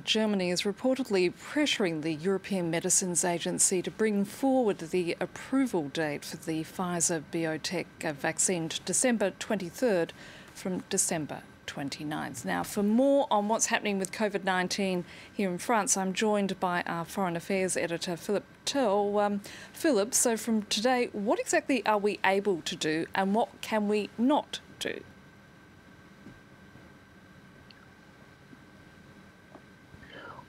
Germany is reportedly pressuring the European Medicines Agency to bring forward the approval date for the Pfizer-BioNTech vaccine to December 23rd from December 29th. Now, for more on what's happening with COVID-19 here in France, I'm joined by our Foreign Affairs editor, Philip Turle. Philip, so from today, what exactly are we able to do and what can we not do?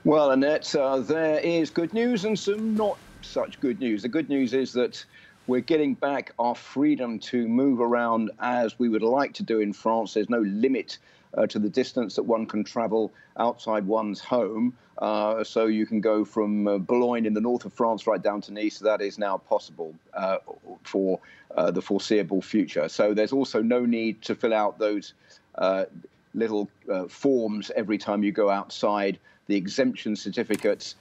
Well, Annette, there is good news and some not such good news. The good news is that we're getting back our freedom to move around as we would like to do in France. There's no limit to the distance that one can travel outside one's home. So you can go from Boulogne in the north of France right down to Nice. That is now possible for the foreseeable future. So there's also no need to fill out those little forms every time you go outside, the exemption certificates,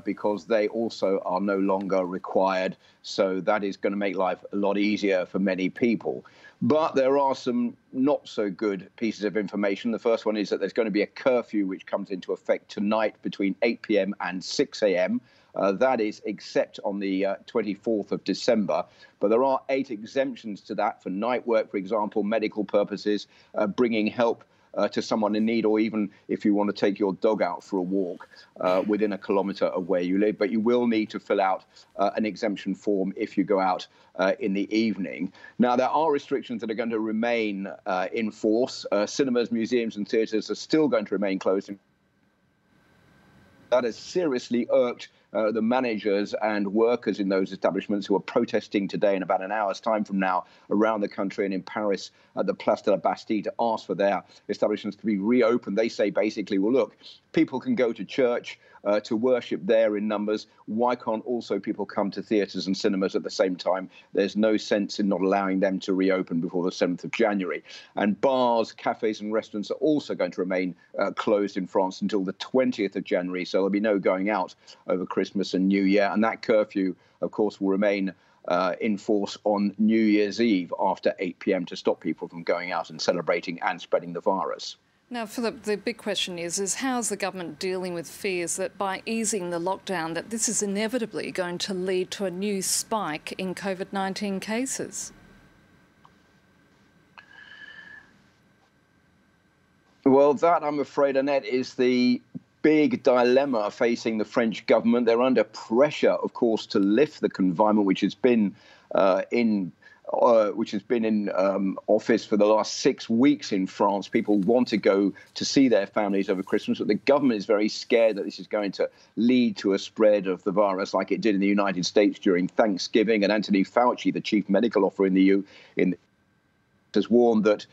because they also are no longer required. So that is going to make life a lot easier for many people. But there are some not so good pieces of information. The first one is that there's going to be a curfew which comes into effect tonight between 8 p.m. and 6 a.m. That is except on the 24th of December. But there are 8 exemptions to that for night work, for example, medical purposes, bringing help to someone in need, or even if you want to take your dog out for a walk within a kilometre of where you live. But you will need to fill out an exemption form if you go out in the evening. Now, there are restrictions that are going to remain in force. Cinemas, museums and theatres are still going to remain closed. That has seriously irked the managers and workers in those establishments who are protesting today in about an hour's time from now around the country and in Paris at the Place de la Bastille to ask for their establishments to be reopened. They say basically, well, look, people can go to church to worship there in numbers. Why can't also people come to theatres and cinemas at the same time? There's no sense in not allowing them to reopen before the 7th of January. And bars, cafes and restaurants are also going to remain closed in France until the 20th of January. So there'll be no going out over Christmas and New Year. And that curfew, of course, will remain in force on New Year's Eve after 8 p.m. to stop people from going out and celebrating and spreading the virus. Now, Philip, the big question is how's the government dealing with fears that by easing the lockdown that this is inevitably going to lead to a new spike in COVID-19 cases? Well, that, I'm afraid, Annette, is the big dilemma facing the French government. They're under pressure, of course, to lift the confinement, which has been in office for the last 6 weeks in France. People want to go to see their families over Christmas, but the government is very scared that this is going to lead to a spread of the virus like it did in the United States during Thanksgiving. And Anthony Fauci, the chief medical officer in the EU, has warned that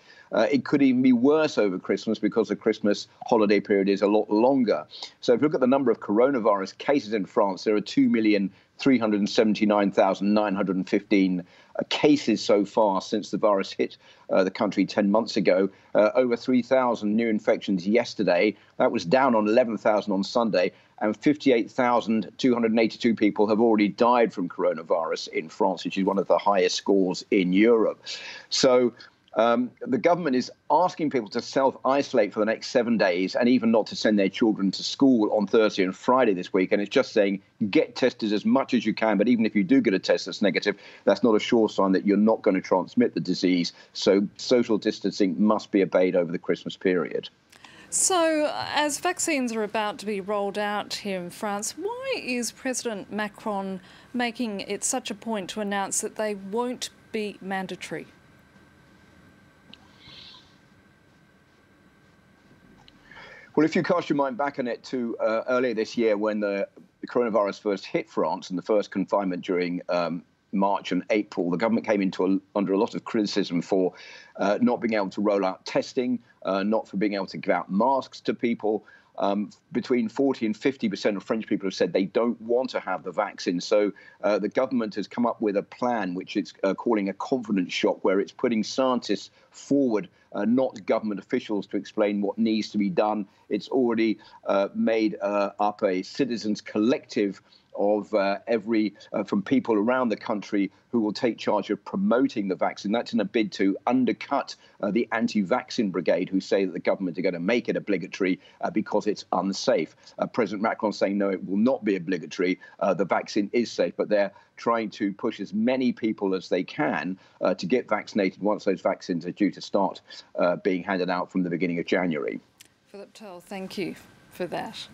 it could even be worse over Christmas because the Christmas holiday period is a lot longer. So if you look at the number of coronavirus cases in France, there are 2,379,915 cases so far since the virus hit the country 10 months ago. Over 3,000 new infections yesterday. That was down on 11,000 on Sunday. And 58,282 people have already died from coronavirus in France, which is one of the highest scores in Europe. So the government is asking people to self-isolate for the next 7 days and even not to send their children to school on Thursday and Friday this week. And it's just saying get tested as much as you can. But even if you do get a test that's negative, that's not a sure sign that you're not going to transmit the disease. So social distancing must be obeyed over the Christmas period. So, as vaccines are about to be rolled out here in France, why is President Macron making it such a point to announce that they won't be mandatory? Well, if you cast your mind back on it to earlier this year when the coronavirus first hit France and the first confinement during March and April, the government came under a lot of criticism for not being able to roll out testing, not for being able to give out masks to people. Between 40 and 50% of French people have said they don't want to have the vaccine. So the government has come up with a plan, which it's calling a confidence shock, where it's putting scientists forward, not government officials, to explain what needs to be done. It's already made up a citizens collective of from people around the country who will take charge of promoting the vaccine. That's in a bid to undercut the anti-vaccine brigade, who say that the government are going to make it obligatory because it's unsafe. President Macron saying, no, it will not be obligatory. The vaccine is safe, but they're trying to push as many people as they can to get vaccinated once those vaccines are due to start being handed out from the beginning of January. Philip Turle, thank you for that.